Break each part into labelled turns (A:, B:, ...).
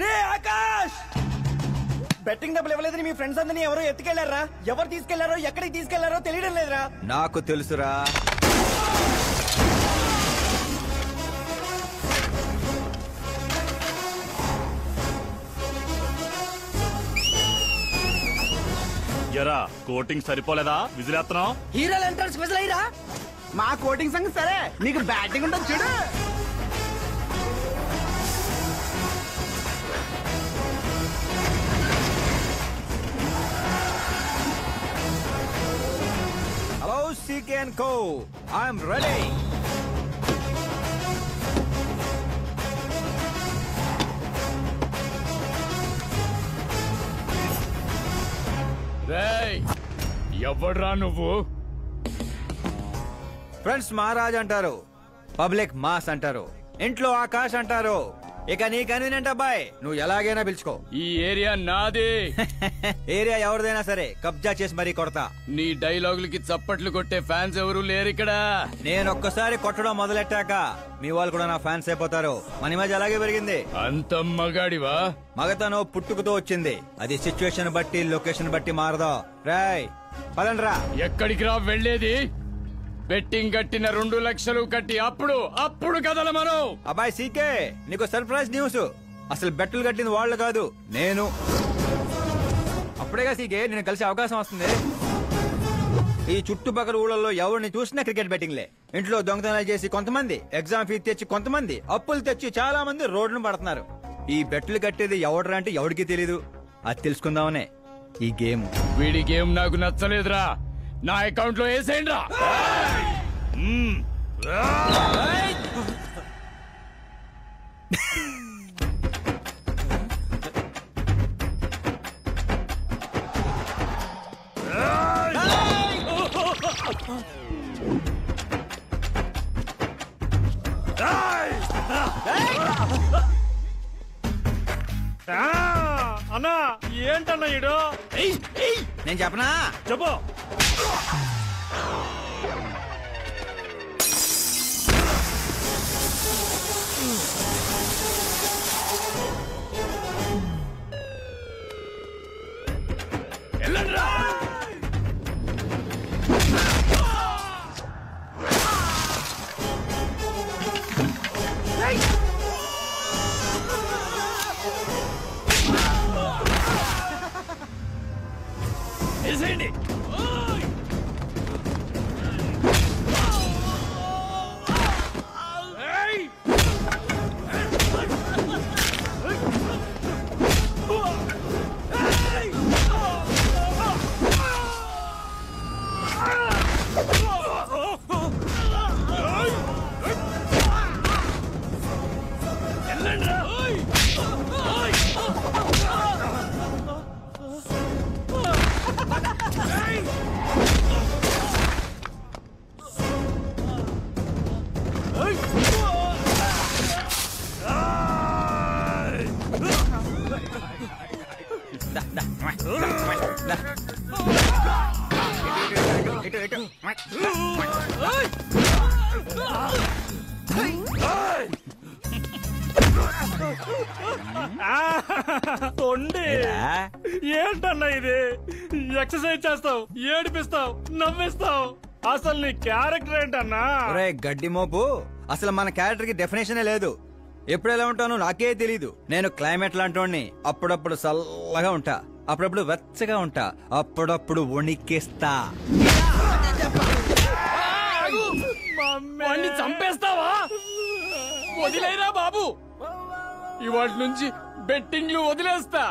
A: రే Akash, betting డబ్బులు ఇవ్వలేదని మీ friends అందరినీ ఎవరో ఎత్తుకెళ్లారా? ఎవరు తీసుకెళ్లారో ఎక్కడికి తీసుకెళ్లారో తెలియడం లేదురా.
B: నాకు తెలుసురా.
C: ఎరా కోటింగ్ సరిపోలేదా? విజిలేస్తున్నావు.
A: హీరోలు ఎంట్రన్స్ విజిల్ అయ్యిరా.
D: మా కోటింగ్ సంగతి సరే, నీకు బ్యాటింగ్ ఉంటుంది చూడు.
B: Hello CK & Co, I'm ready.
C: రేయ్ ఎవడ్రా నువ్వు?
B: ఫ్రెండ్స్ మహారాజ్ అంటారు, పబ్లిక్ మాస్ అంటారు, ఇంట్లో ఆకాష్ అంటారు. ఇక నీ కన్వీనియంట్ అబ్బాయి, నువ్వు ఎలాగైనా పిలుచుకో.
C: ఈ ఏరియా నాది.
B: ఏరియా ఎవరిదైనా సరే కబ్జా చేసి మరీ కొడతా.
C: నీ డైలాగులకి చప్పట్లు కొట్టే ఫ్యాన్స్ ఎవరు లేరు ఇక్కడ.
B: నేను ఒక్కసారి కొట్టడం మొదలెట్టాక మీ వాళ్ళు కూడా నా ఫ్యాన్స్ అయిపోతారు. మన ఇమేజ్ అలాగే పెరిగింది.
C: అంత మగాడివా?
B: మగతను పుట్టుకుతో వచ్చింది, అది సిచ్యువేషన్ బట్టి లొకేషన్ బట్టి మారదా. రాయ్ పదండ్రా.
C: ఎక్కడికి రా వెళ్ళేది? బెట్టింగ్ కట్టిన 2 లక్షలు కట్టి అప్పుడు కదల మనం.
B: అబ్బాయి CK, నీకు సర్ప్రైజ్ న్యూస్. అసలు బెట్టులు కట్టింది వాళ్ళు కాదు, నేను. అప్పుడేగా CK నేను కలిసే అవకాశం వస్తుంది. ఈ చుట్టుపక్కల ఊళ్ళల్లో ఎవరిని చూసినా క్రికెట్ బెట్టింగ్లే. ఇంట్లో దొంగతనాలు చేసి కొంతమంది, ఎగ్జామ్ ఫీ తెచ్చి కొంతమంది, అప్పులు తెచ్చి చాలా మంది రోడ్లను పడుతున్నారు. ఈ బెట్టులు కట్టేది ఎవడరా అంటే ఎవడికి తెలీదు. అది తెలుసుకుందామనే ఈ గేమ్.
C: వీడి గేమ్ నాకు నచ్చలేదురా. నా అకౌంట్ లో వేసేయండి రా. అన్నా ఏంటన్నా ఈడు?
B: నేను చెప్పనా?
C: చెప్పు. వేసేయండి. ఏంటన్నా ఇది? ఎక్సర్సైజ్ చేస్తావు, ఏడిపిస్తావు, నవ్విస్తావు. అసలు నీ క్యారెక్టర్ ఏంటన్నా?
B: గడ్డి మోపు, అసలు మన క్యారెక్టర్ కి డెఫినేషనే లేదు. ఎప్పుడు ఎలా ఉంటానో నాకే తెలీదు. నేను క్లైమేట్ లాంటి అప్పుడప్పుడు చల్లగా ఉంటా, అప్పుడప్పుడు వెచ్చగా ఉంటా, అప్పుడప్పుడు వణికిస్తా.
C: వాడిని చంపేస్తావా? వదిలేరా బాబు, ఇవాటి నుంచి బెట్టింగ్లు వదిలేస్తా.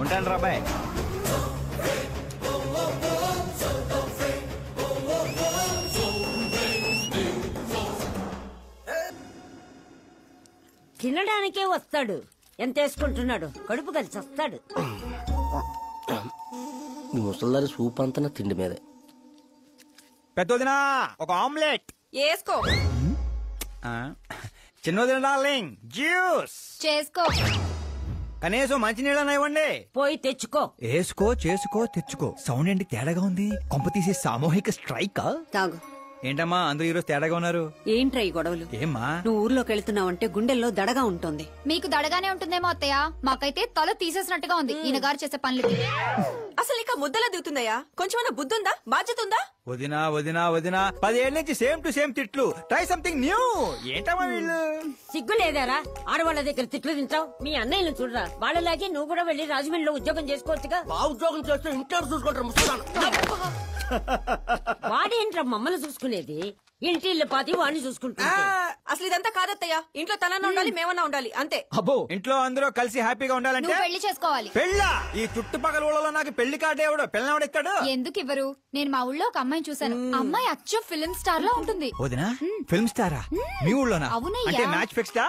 B: ఉంటాను రాబాయ్.
E: తినడానికే వస్తాడు, ఎంత వేసుకుంటున్నాడు, కడుపు కలిసి వస్తాడు.
F: ముసల్దారి సూప్ అంతా తిండి మీదే.
B: పెద్దదినా ఒక ఆమ్లెట్
G: వేసుకో.
B: చిన్నదిన డార్లింగ్ జ్యూస్
G: చేసుకో.
B: కనీసం మంచినీళ్ళని ఇవ్వండి.
E: పోయి తెచ్చుకో.
B: వేసుకో, చేసుకో, తెచ్చుకో. సౌండ్ ఏంటి తేడాగా ఉంది? కొంప తీసి సామూహిక స్ట్రైక్.
G: తాగు.
B: ఏంటమ్మా అందరూ ఈరోజు తేడాగా ఉన్నారు?
G: ఏంట్రా ఈ గొడవలు?
B: ఏమ్మా
G: నువ్వు ఊర్లోకి వెళ్తున్నావంటే గుండెల్లో దడగా ఉంటుంది.
H: మీకు దడగానే ఉంటుందేమో అత్తయ్య, మాకైతే తల తీసేసినట్టుగా ఉంది ఈయన గారు చేసే పనులకి.
I: అసలు ఇంకా ముద్దలా దిగుతుందయ్యా? కొంచెమైనా బుద్ధి ఉందా, బాధ్యత ఉందా?
B: వదినా వదినా వదినా 10 ఏళ్ళ నుంచి సేమ్ టు సేమ్ తిట్లు. Try something new. ఏంటమ్మా వీళ్ళు?
E: సిగ్గు లేదారా ఆడవాళ్ళ దగ్గర తిట్లు తింటావు? మీ అన్నయ్యను చూడరా, వాళ్ళలాగే నువ్వు కూడా వెళ్ళి రాజమండ్రిలో ఉద్యోగం చేసుకోవచ్చుగా.
F: ఉద్యోగం చేస్తే ఇంట్లో చూసుకుంటారు ముసలాను.
E: వాడేంట్రా మమ్మల్ని చూసుకునేది? ఇంటి ఇల్లు పాతి వాడిని చూసుకుంటా.
I: అసలు ఇదంతా కాదత్తయ్యా. ఇంట్లో తనన్నా ఉండాలి, మేమన్నా ఉండాలి, అంతే.
B: అబ్బో ఇంట్లో అందరూ కలిసి హ్యాపీగా ఉండాలంటే
H: నువ్వు పెళ్లి చేసుకోవాలి.
B: పెళ్ళా? ఈ చుట్టుపక్కల ఊళ్ళలో నాకు పెళ్లి కార్డు ఎవడు పెళ్ళాడు ఇస్తాడు?
H: ఎందుకు ఇవ్వరు? నేను మా ఊళ్ళో ఒక అమ్మాయిని చూశాను. అమ్మాయి అచ్చు ఫిల్మ్ స్టార్ లా ఉంటుంది.
B: వదినా ఫిల్మ్ స్టారా? మీ ఊళ్ళోనా?
H: అవునయ్యా.
B: అంటే మ్యాచ్ ఫిక్స్డా?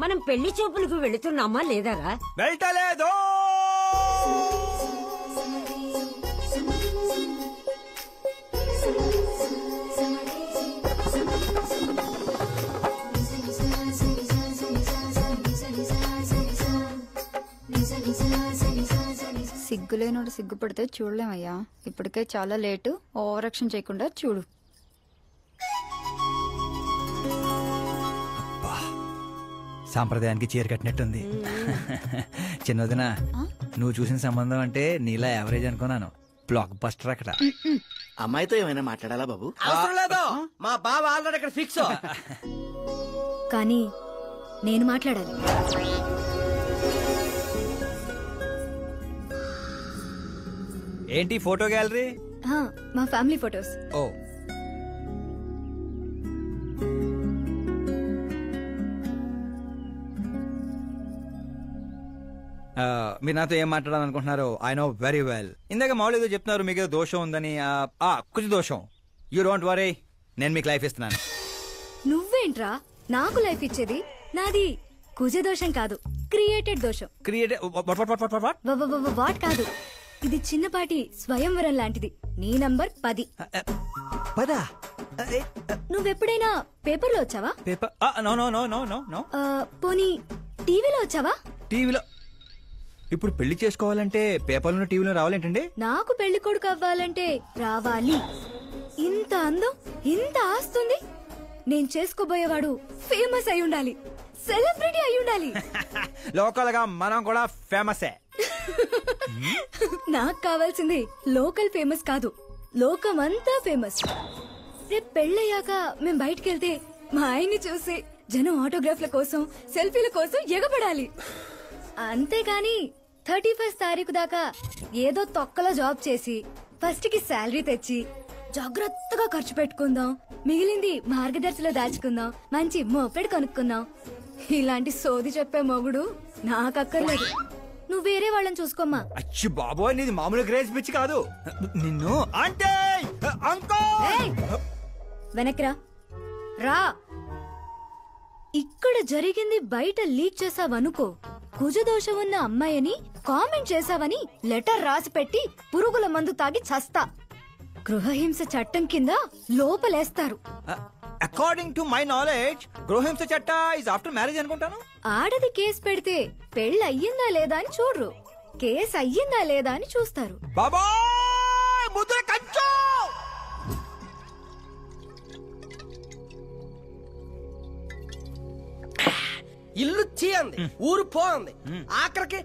E: మనం పెళ్లి చూపులకు వెళుతున్నామా లేదారా?
B: వెళ్ళలేదు.
H: సిగ్గులేనోడు సిగ్గుపడితే చూడలేమయ్యా. ఇప్పటికే చాలా లేటు. ఓవరాక్షన్ చేయకుండా చూడు.
B: సాంప్రదాయానికి చీర కట్టినట్టుంది. చిన్నదిన నువ్వు చూసిన సంబంధం అంటే నీలా యావరేజ్ అనుకున్నాను. బ్లాక్ బస్టర్ అక్కడ.
F: అమ్మాయితో ఏమైనా మాట్లాడాలా బాబు?
A: అవసరం లేదు, మా బావ ఆల్రెడీ ఇక్కడ ఫిక్స్.
H: కానీ నేను మాట్లాడాలి.
B: ఏంటి ఫోటో గ్యాలరీ?
H: మా ఫ్యామిలీ ఫొటోస్.
B: ఓ మీరు నాతో ఏం మాట్లాడాలనుకుంటున్నారు? I know very well. ఇందాక మామూలు ఏదో చెప్తున్నారు, మీకు ఏదో దోషం ఉందని. కొంచెం దోషం. యూ డోంట్ వరీ, నేను మీకు లైఫ్ ఇస్తున్నాను.
H: నువ్వేంట్రా నాకు లైఫ్ ఇచ్చేది? నాది కుజ దోషం కాదు, క్రియేటెడ్ దోషం. వాట్ కాదు, ఇది చిన్నపాటి స్వయంవరం లాంటిది. నీ నంబర్ 10.
B: పదా?
H: నువ్వెప్పుడైనా పేపర్లో వచ్చావా?
B: Paper? No no no no no no.
H: పోనీ టీవీలో వచ్చావా?
B: టీవీలో? ఇప్పుడు పెళ్లి చేసుకోవాలంటే పేపర్లో టీవీలో రావాలేంటండి?
H: నాకు పెళ్లి కొడుకు అవ్వాలంటే రావాలి. ఇంత అందం, ఇంత ఆస్తుంది. నేను చేసుకోబోయేవాడు ఫేమస్ అయి ఉండాలి, సెలబ్రిటీ అయి ఉండాలి.
B: లోకల్ గా మనం కూడా ఫేమసే.
H: నాకు కావాల్సింది లోకల్ ఫేమస్ కాదు, లోకమంతా ఫేమస్. రేపు పెళ్ళయ్యాక మేం బయటకెళ్తే మా ఆయన్ని చూసి జనం ఆటోగ్రాఫ్ల కోసం, సెల్ఫీల కోసం ఎగబడాలి. అంతేగాని 31st తారీఖు దాకా ఏదో తొక్కలో జాబ్ చేసి ఫస్ట్ కి శాలరీ తెచ్చి జాగ్రత్తగా ఖర్చు పెట్టుకుందాం, మిగిలింది మార్గదర్శిలో దాచుకుందాం, మంచి మోపెడు కొనుక్కుందాం. ఇలాంటి సోది చెప్పే మొగుడు నాకక్కర్లేదు. నువ్వు వేరే వాళ్ళని చూసుకోమ్మా.
B: అచ్చి బాబోయ్, నీది మామూలు గ్రేజ్ పిచ్చి కాదు. నిన్ను అంటే
H: వెనక్రా రా. ఇక్కడ జరిగింది బయట లీక్ చేసావనుకో, కుజదోషం ఉన్న అమ్మాయిని కామెంట్ చేసావని లెటర్ రాసి పెట్టి పురుగుల మందు తాగి చస్తా. గృహహింస చట్టం కింద లోపలేస్తారు.
B: అకార్డింగ్ టు మై నాలెడ్జ్ గృహహింస చట్ట ఇస్ ఆఫ్టర్ మ్యారేజ్ అనుకుంటాను.
H: ఆడది కేసు పెడితే పెళ్లి అయ్యిందా లేదా అని చూడరు, కేసు అయ్యిందా లేదా అని చూస్తారు.
B: బాబోయ్ ముద్ర కంచు.
A: ఇల్లు చీ అంది, ఊరు పో అంది, ఆఖరికి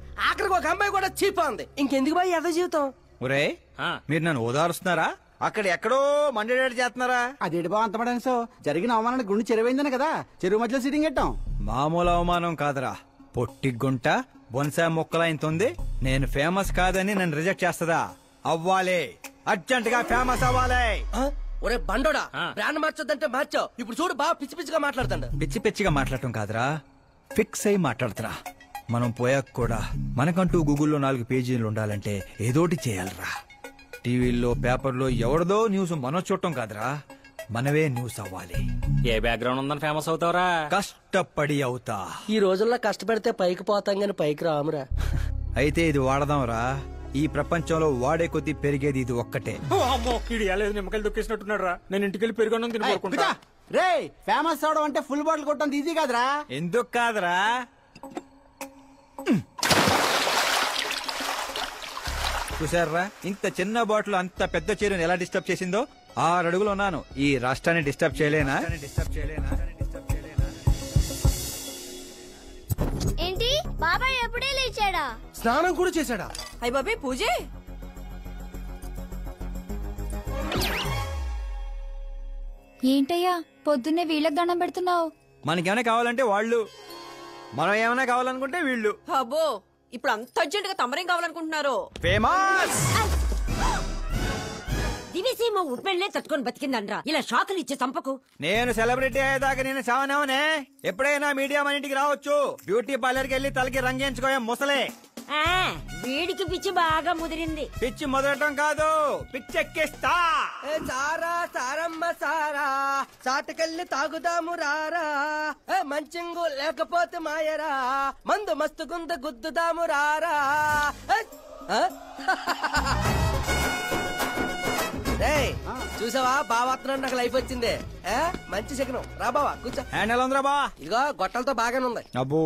A: ఒక అమ్మాయి కూడా చీపో అంది. ఇంకెందుకు బాయ్ ఎద జీవితం?
B: ఒరే మీరు నన్ను ఓదారుస్తున్నారా? అక్కడ ఎక్కడో మండేడాడు చేస్తున్నారా?
D: అదేటి బావ అంత పడాను సో జరిగిన అవమానానికి గుండె చెరువైందనే కదా చెరువు మధ్యలో సిట్టింగ్ పెట్టాం.
B: మామూలు అవమానం కాదురా, పొట్టి గుంట బొన్సా మొక్కలా ఇంతుంది. నేను ఫేమస్ కాదని నన్ను రిజెక్ట్ చేస్తదా? అవ్వాలి, అర్జెంట్ గా ఫేమస్ అవ్వాలి.
A: ఒరే బండోడా, బ్రాండ్ మార్చొద్దంటే మార్చావు. ఇప్పుడు చూడు బాగా పిచ్చి పిచ్చిగా మాట్లాడుతాడు.
B: పిచ్చి పిచ్చిగా మాట్లాడటం కాదురా, ఫిక్స్ అయి మాట్లాడుతురా. మనం పోయాక కూడా మనకంటూ గూగుల్లో 4 పేజీలు ఉండాలంటే ఏదోటి చేయాలరా. టీవీల్లో పేపర్లో ఎవరిదో న్యూస్ మనం చూడటం కాదురా, మనవే న్యూస్ అవ్వాలి.
F: ఏ బ్యాక్గ్రౌండ్ ఉందని ఫేమస్ అవుతావరా?
B: కష్టపడి అవుతా.
F: ఈ రోజుల్లో కష్టపడితే పైకి పోతాం గాని పైకి రామురా.
B: అయితే ఇది వాడదాంరా. ఈ ప్రపంచంలో వాడే కొద్దీ పెరిగేది ఇది ఒక్కటే.
C: నిమ్మకాయలు దొక్కేసినట్టున్నాడు రా. నేను ఇంటికి వెళ్ళి పెరుగొన్నం తినుకుంటా.
D: రే ఫేమస్ అవడం అంటే ఫుల్ బాటిల్ కొట్టడం ఈజీ కాదురా.
B: ఎందుకు కాదురా? చూసారా ఇంత చిన్న బాటిల్ అంత పెద్ద చీరను ఎలా డిస్టర్బ్ చేసిందో? 6 అడుగులు ఉన్నాను. ఈ రాష్ట్రాన్ని డిస్టర్బ్ చేయలేనా?
H: ఏంటి బాబాయ్ ఎప్పుడే లేచాడా?
F: స్నానం కూడా చేశాడా?
I: అయ్య బాబే పూజే.
H: ఏంటయ్యా పొద్దున్నే వీళ్ళకి దండం పెడుతున్నావు?
B: మనకేమైనా కావాలంటే వాళ్ళు, మనం ఏమైనా కావాలనుకుంటే వీళ్ళు.
I: అబ్బో ఇప్పుడు అంత అర్జెంట్ గా తమరేం కావాలనుకుంటున్నారు?
B: ఫేమస్
E: దివిసీమ ఉప్పెళ్లే తట్టుకొని బతికిందనరా. ఇలా షాకులు ఇచ్చే చంపకు.
B: నేను సెలబ్రిటీ అయ్యేదాకా నేను చావనేవనే. ఎప్పుడైనా మీడియా మన ఇంటికి రావచ్చు. బ్యూటీ పార్లర్ కి వెళ్ళి తలకి రంగేయించుకోయా ముసలే.
E: ఆ, వీడికి పిచ్చి బాగా ముదిరింది.
B: పిచ్చి మొదలటం కాదు, పిచ్చెక్కిస్తా.
F: సారా సారమ్మ సారా చాటకెళ్ళి తాగుదాము రారా. మంచింగు లేకపోతే మాయరా, మందు మస్తు గుంద గుద్దుదాము రారా. చూసావా బావాత్రం నాకు లైఫ్ వచ్చింది. మంచి శకనం. రా బావా కూర్చో.
B: హ్యాండ్ ఎలా ఉందిరా బా?
F: ఇదిగో గొట్టలతో బాగానే ఉంది.
B: అబ్బో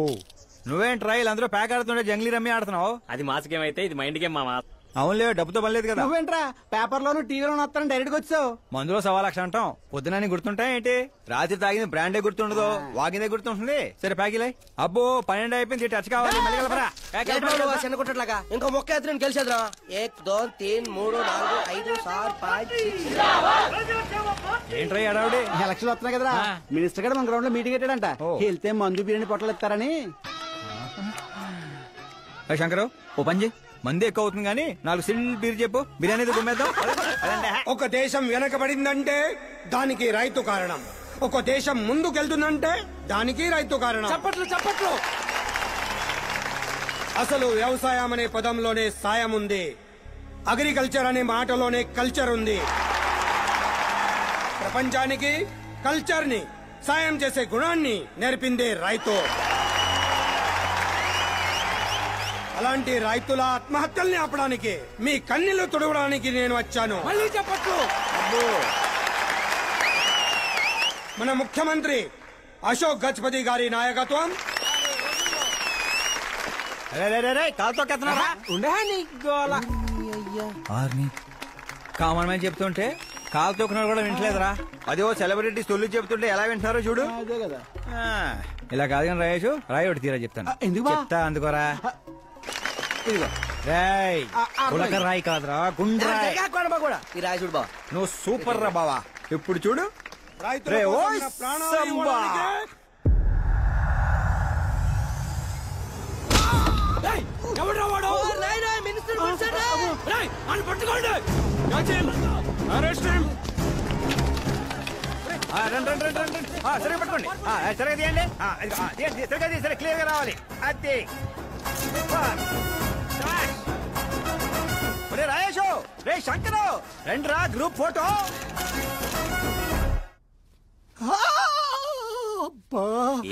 B: నువ్వేం ట్రైల్ అందరూ ప్యాక్ ఆడుతుండే జంగ్లీ రమ్మి ఆడుతున్నావు.
F: అది మాస్ గేమ్ అయితే ఇది మైండ్ గేమ్ మామా.
B: అవునులే, డబ్బుతో పనిలేదు కదా.
D: నువ్వేంట్రా పేపర్లోను టీవీలోను వస్తాను డైరెక్ట్ గా వచ్చావు.
B: మందులో 1,00,000 అంటాం. పొద్దునని గుర్తుంటాయి ఏంటి? రాత్రి తాగింది బ్రాండే గుర్తుండదు, వాగిందే గుర్తుంటుంది. సరే ప్యాకిలే. అబ్బో 12 అయిపోయింది, టచ్ కావాలి. మళ్ళీ కలపరా.
F: చిన్న కుట్టట్లాగా ఇంకో మొక్క ఎత్తున గెలిచేద్రా. 1 2 3 4 5 6 5 6.
B: ఏంట్రా అడావుడి?
D: ఎలక్షన్ వస్తున్నాయి కదరా, మినిస్టర్ గారు మన గ్రౌండ్ లో మీటింగ్ పెట్టాడంట. వెళ్తే మందు బిర్యానీ పొట్టలు ఇస్తారని.
B: శంకరు ఓ పంజి, మంది ఎక్కువ అవుతుంది కానీ 4 సిల్ బీర్ చెప్పు, బిర్యానీ గుమ్మేద్దాం.
J: ఒక దేశం వెనకబడిందంటే దానికి రైతు కారణం. ఒక దేశం ముందుకెళ్తుందంటే దానికి రైతు కారణం.
F: చప్పట్లు.
J: అసలు వ్యవసాయం అనే పదంలోనే సాయం ఉంది. అగ్రికల్చర్ అనే మాటలోనే కల్చర్ ఉంది. ప్రపంచానికి కల్చర్ ని, సాయం చేసే గుణాన్ని నేర్పిందే రైతు. అలాంటి రైతుల ఆత్మహత్యల్ని ఆపడానికి, మీ కన్నీళ్లు తుడవడానికి నేను వచ్చాను.
F: మళ్ళీ చెప్పట్లు.
J: మన ముఖ్యమంత్రి అశోక్ గజపతి గారి నాయకత్వం,
B: కామన్ మ్యాన్ చెప్తుంటే కాలు తొక్కున్నాడు కూడా వింటలేదురా. అదే సెలబ్రిటీ సొల్లు చెప్తుంటే ఎలా వింటున్నారో చూడు.
D: అదే కదా.
B: ఇలా కాదు కానీ రాయేషు, రాయి ఒకటి తీరా చెప్తాను.
D: ఎందుకు
B: చెప్తా అందుకోరా.
D: ఇదిగో
B: రాయ్ ఉలక రాయి కాదురా, గుండ్రాయ్.
F: ఈ రాజుడు బావ
B: నువ్వు సూపర్ రా బావా. ఇప్పుడు చూడు.
J: రైతుల
B: రే,
J: కోసం
B: ఓయ్
J: నా ప్రాణాలు
B: సంబా.
J: ఇవ్వడానికే
B: సరే పట్టుకోండి. సరిగా తీయండి. సరిగా తీసి సరే క్లియర్ గా రావాలి. అది రాయేషు, రే శంకరు, రండి రా గ్రూప్ ఫోటో.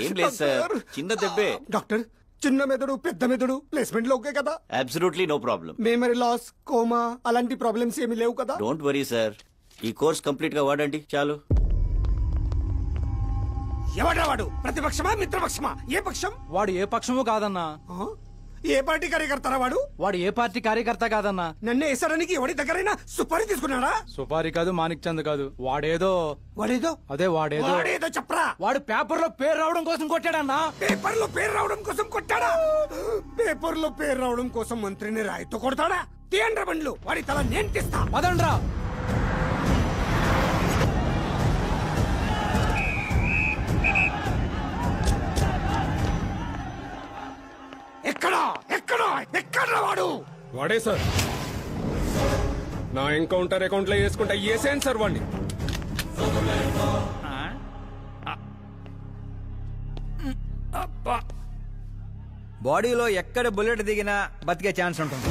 K: ఏం లేదు సార్, చిన్న దెబ్బే.
J: డాక్టర్, చిన్న మెదడు పెద్ద మెదడు ప్లేస్మెంట్ లో ఓకే కదా?
K: Absolutely no problem.
J: Memory loss, coma అలాంటి ప్రాబ్లమ్స్ ఏమీ లేవు కదా?
K: డోంట్ వరీ సార్, ఈ కోర్స్ కంప్లీట్ గా వాడండి చాలు.
J: ఎవడ్రా వాడు? ప్రతిపక్షమా మిత్రపక్షమా? ఏ పక్షం
D: వాడు? ఏ పక్షము కాదన్నా.
J: ఏ పార్టీ కార్యకర్తారా వాడు?
D: వాడు ఏ పార్టీ కార్యకర్త కాదన్నా.
J: నన్ను వేసడానికి ఎవడి దగ్గరైనా సుపారీ తీసుకున్నాడా?
D: సుపారి కాదు, మాణిక్ చంద్ కాదు. వాడేదో అదే వాడేదో
J: చెప్పరా.
D: వాడు పేపర్ లో పేరు రావడం కోసం కొట్టాడన్నా.
J: పేపర్ లో పేరు రావడం కోసం కొట్టాడా? పేపర్ లో పేరు రావడం కోసం మంత్రిని రాయితో కొడతాడా? తీయండ్ర బండ్లు, వాడి తల నేను తీస్తా.
D: పదండ్రా.
J: ఎక్కడా వాడు?
L: వాడే సార్, నా ఎన్కౌంటర్ అకౌంట్ లో వేసుకుంటా వేసేయండి సార్ వాడిని.
B: బాడీలో ఎక్కడ బుల్లెట్ దిగినా బతికే ఛాన్స్ ఉంటుంది.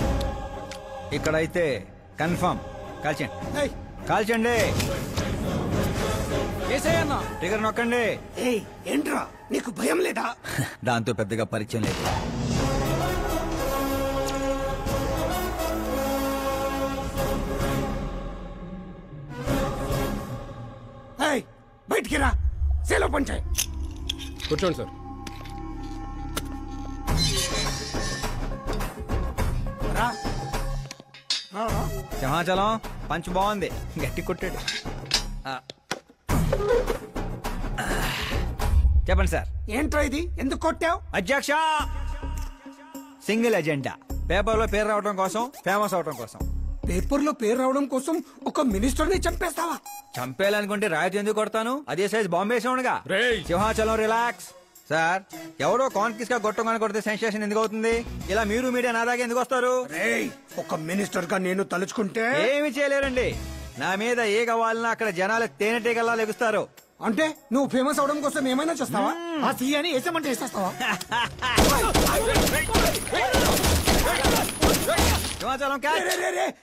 B: ఇక్కడైతే కన్ఫర్మ్. కాల్చండి, కాల్చండి. ట్రిగర్ నొక్కండి.
J: ఏంట్రా నీకు భయం లేదా?
B: దాంతో పెద్దగా పరిచయం లేదు.
J: బయటికి రా, సేలో పంచాయి.
L: కూర్చోండి సార్.
B: సింహాచలం పంచ్ బాగుంది, గట్టి కొట్టాడు. చెప్పండి సార్.
J: ఏంట్రా ఇది, ఎందుకు కొట్టావు?
B: అధ్యక్ష, సింగిల్ ఎజెండా. పేపర్ లో పేరు రావడం కోసం, ఫేమస్ అవడం కోసం.
J: పేపర్ లో పేరు రావడం కోసం ఒక మినిస్టర్ ని చంపేస్తావా?
B: చంపేయాలనుకుంటే రాయితీ ఎందుకు కొడతాను? అదే సైజ్ బాంబే సౌండ్గా. సింహాచలం రిలాక్స్. సార్, ఎవడో కాన్ఫిస్ గా గొట్టంగానే కొడితే సెన్సేషన్ ఎందుకు అవుతుంది? ఇలా మీరు మీడియా నా దాకా ఎందుకు వస్తారు?
J: ఒక మినిస్టర్ గా నేను తలుచుకుంటే
B: ఏమి చేయలేరండి. నా మీద ఏ కావాలన్నా అక్కడ జనాలు తేనెటీగల్లా లెగుస్తారు.
J: అంటే నువ్వు ఫేమస్ అవడం కోసం ఏమైనా చేస్తావా? ఆ సీఎని వేసామంటే వేసేస్తావా?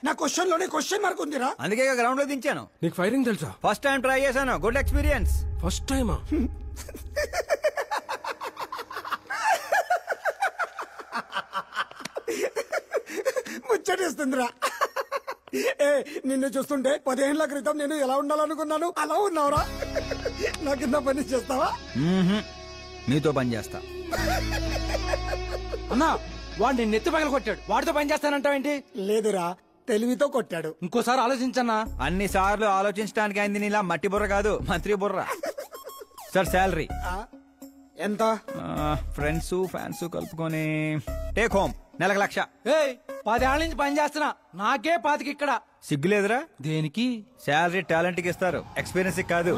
J: నా క్వశ్చన్ లోనే క్వశ్చన్ మార్క్ ఉందిరా.
B: అందుకే గ్రౌండ్ లో దించాను.
L: నీకు ఫైరింగ్ తెలుసా?
B: ఫస్ట్ టైం ట్రై చేశాను, గుడ్ ఎక్స్పీరియన్స్.
L: ఫస్ట్ టైమా?
J: ముచ్చటేస్తుందిరా. నిన్ను చూస్తుంటే 10 ఏళ్ల క్రితం నేను ఎలా ఉండాలనుకున్నాను అలా ఉన్నావురా. నా కింద పని చేస్తావా?
B: మీతో పని చేస్తా.
F: అన్నా, వాడిని నెత్తి పగలు కొట్టాడు, వాడితో పని చేస్తానంటావేంటి?
J: లేదురా, తెలివితో కొట్టాడు.
F: ఇంకోసారి ఆలోచించన్నా.
B: అన్ని సార్లు ఆలోచించడానికి అయింది నీలా మట్టి బుర్ర కాదు, మంత్రి బుర్ర. సార్, శాలరీ
J: ఎంత?
B: ఫ్రెండ్స్ ఫ్యాన్స్ కలుపుకొని టేక్ హోమ్ నెలకు 1,00,000.
F: 10 ఏళ్ల నుంచి పని చేస్తున్నా, నాకే 25 ఇక్కడ.
B: సిగ్గులేదురా?
F: దేనికి?
B: శాలరీ టాలెంట్ కి ఇస్తారు, ఎక్స్పీరియన్స్ కాదు.